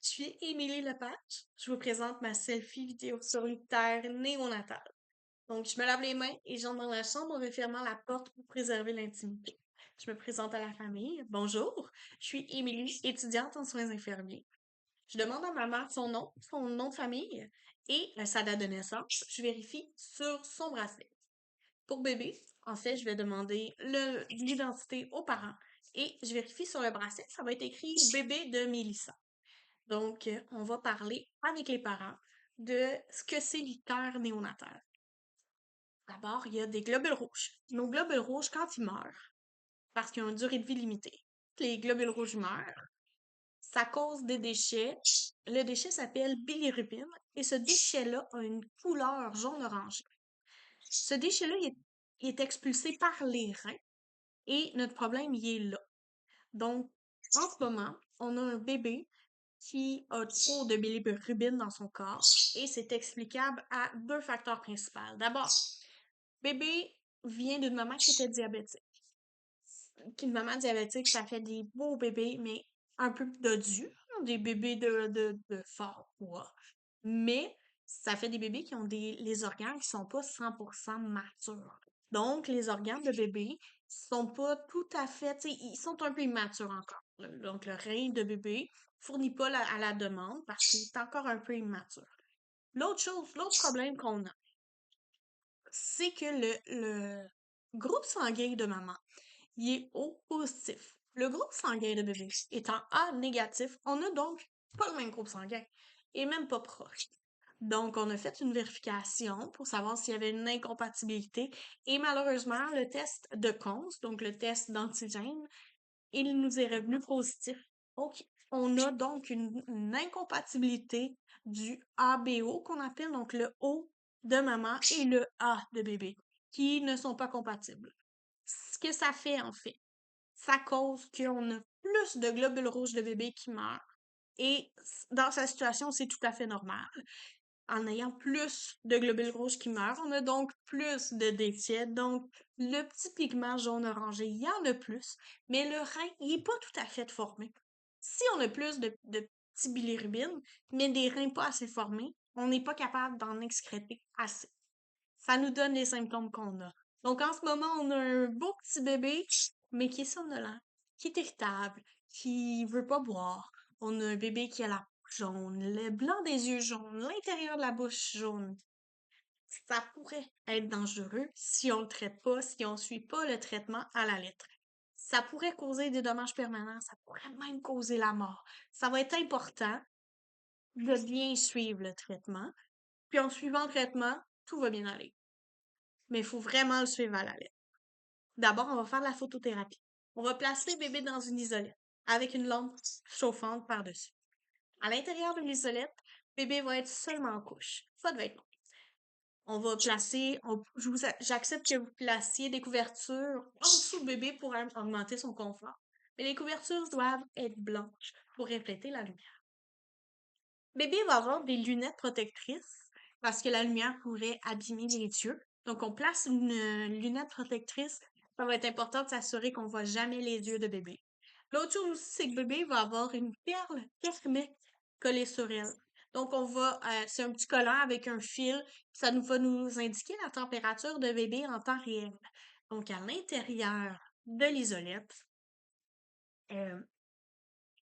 Je suis Émilie Lepage. Je vous présente ma selfie vidéo solitaire néonatale. Donc, je me lave les mains et j'entre dans la chambre en refermant la porte pour préserver l'intimité. Je me présente à la famille. Bonjour, je suis Émilie, étudiante en soins infirmiers. Je demande à ma mère son nom de famille et sa date de naissance. Je vérifie sur son bracelet. Pour bébé, en fait, je vais demander l'identité aux parents et je vérifie sur le bracelet, ça va être écrit bébé de Mélissa. Donc, on va parler avec les parents de ce que c'est l'ictère néonatal. D'abord, il y a des globules rouges. Nos globules rouges, quand ils meurent, parce qu'ils ont une durée de vie limitée, les globules rouges meurent, ça cause des déchets. Le déchet s'appelle bilirubine et ce déchet-là a une couleur jaune-orangé. Ce déchet-là, il est expulsé par les reins et notre problème, il est là. Donc, en ce moment, on a un bébé qui a trop de bilirubine dans son corps et c'est explicable à deux facteurs principaux. D'abord, bébé vient d'une maman qui était diabétique. Une maman diabétique, ça fait des beaux bébés, mais un peu dodus, des bébés de fort poids. Mais ça fait des bébés qui ont les organes qui sont pas 100% matures. Donc, les organes de bébé sont pas tout à fait, tu sais, ils sont un peu immatures encore. Donc, le rein de bébé fournit pas à la demande parce qu'il est encore un peu immature. L'autre problème qu'on a, c'est que le groupe sanguin de maman, il est O positif. Le groupe sanguin de bébé étant A négatif, on n'a donc pas le même groupe sanguin et même pas proche. Donc, on a fait une vérification pour savoir s'il y avait une incompatibilité et malheureusement, le test de Cons, donc le test d'antigène, il nous est revenu positif. Donc, on a donc une incompatibilité du ABO qu'on appelle donc le O de maman et le A de bébé qui ne sont pas compatibles. Ce que ça fait en fait, ça cause qu'on a plus de globules rouges de bébé qui meurent et dans sa situation, c'est tout à fait normal. En ayant plus de globules rouges qui meurent, on a donc plus de déchets. Donc, le petit pigment jaune-orangé, il y en a plus, mais le rein, il n'est pas tout à fait formé. Si on a plus de petits bilirubines, mais des reins pas assez formés, on n'est pas capable d'en excréter assez. Ça nous donne les symptômes qu'on a. Donc, en ce moment, on a un beau petit bébé, mais qui est somnolent, qui est irritable, qui veut pas boire. On a un bébé qui a la peau jaune, le blanc des yeux jaunes, l'intérieur de la bouche jaune. Ça pourrait être dangereux si on le traite pas, si on suit pas le traitement à la lettre. Ça pourrait causer des dommages permanents, ça pourrait même causer la mort. Ça va être important de bien suivre le traitement. Puis en suivant le traitement, tout va bien aller. Mais il faut vraiment le suivre à la lettre. D'abord, on va faire de la photothérapie. On va placer le bébé dans une isolette avec une lampe chauffante par-dessus. À l'intérieur de l'isolette, le bébé va être seulement en couche, pas de vêtements. On va placer, j'accepte que vous placiez des couvertures en dessous du bébé pour augmenter son confort. Mais les couvertures doivent être blanches pour refléter la lumière. Le bébé va avoir des lunettes protectrices parce que la lumière pourrait abîmer les yeux. Donc, on place une lunette protectrice. Ça va être important de s'assurer qu'on ne voit jamais les yeux de bébé. L'autre chose aussi, c'est que bébé va avoir une perle thermique collée sur elle. Donc, c'est un petit collant avec un fil. Ça va nous indiquer la température de bébé en temps réel. Donc, à l'intérieur de l'isolette, euh,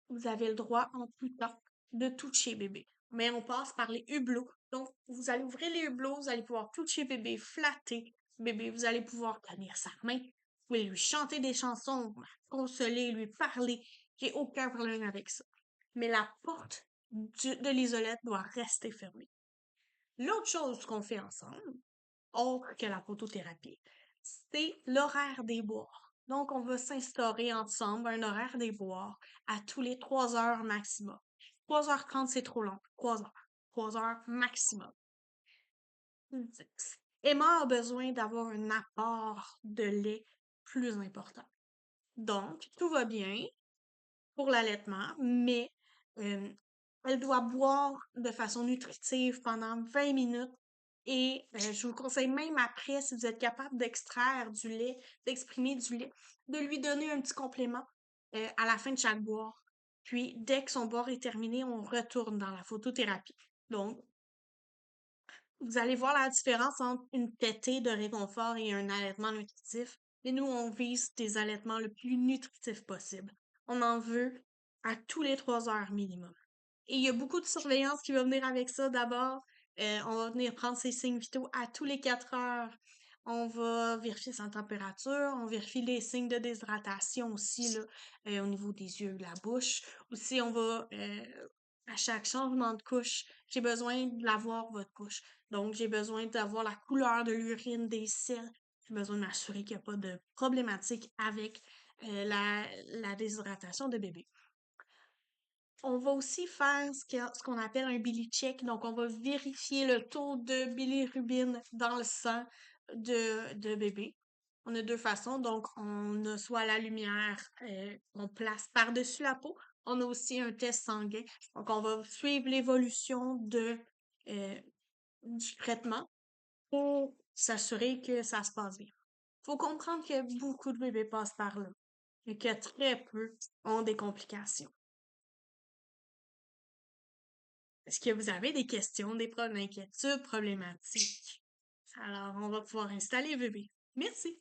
vous avez le droit en tout temps de toucher bébé. Mais on passe par les hublots. Donc, vous allez ouvrir les hublots, vous allez pouvoir toucher bébé, flatter bébé, vous allez pouvoir tenir sa main, vous pouvez lui chanter des chansons, consoler, lui parler. J'ai aucun problème avec ça. Mais la porte de l'isolette doit rester fermée. L'autre chose qu'on fait ensemble, autre que la photothérapie, c'est l'horaire des boires. Donc, on va s'instaurer ensemble un horaire des boires à tous les 3 heures maximum. 3h30, c'est trop long. 3 heures. 3 heures maximum. Emma a besoin d'avoir un apport de lait plus important. Donc, tout va bien pour l'allaitement, mais elle doit boire de façon nutritive pendant 20 minutes et je vous conseille même après, si vous êtes capable d'extraire du lait, d'exprimer du lait, de lui donner un petit complément à la fin de chaque boire. Puis, dès que son bord est terminé, on retourne dans la photothérapie. Donc, vous allez voir la différence entre une tétée de réconfort et un allaitement nutritif. Mais nous, on vise des allaitements le plus nutritifs possible. On en veut à tous les 3 heures minimum. Et il y a beaucoup de surveillance qui va venir avec ça. D'abord, on va venir prendre ses signes vitaux à tous les 4 heures. On va vérifier sa température. On vérifie les signes de déshydratation aussi, là, au niveau des yeux, de la bouche. Aussi, on va, à chaque changement de couche, j'ai besoin de la voir, votre couche. Donc, j'ai besoin d'avoir la couleur de l'urine, des selles. J'ai besoin de m'assurer qu'il n'y a pas de problématique avec la déshydratation de bébé. On va aussi faire ce qu'on appelle un Billy check. Donc, on va vérifier le taux de bilirubine dans le sang de bébé. On a deux façons. Donc, on a soit la lumière qu'on place par-dessus la peau. On a aussi un test sanguin. Donc, on va suivre l'évolution euh, du traitement pour s'assurer que ça se passe bien. Faut comprendre que beaucoup de bébés passent par là et que très peu ont des complications. Est-ce que vous avez des questions, des inquiétudes, problématiques? Alors, on va pouvoir installer bébé. Merci!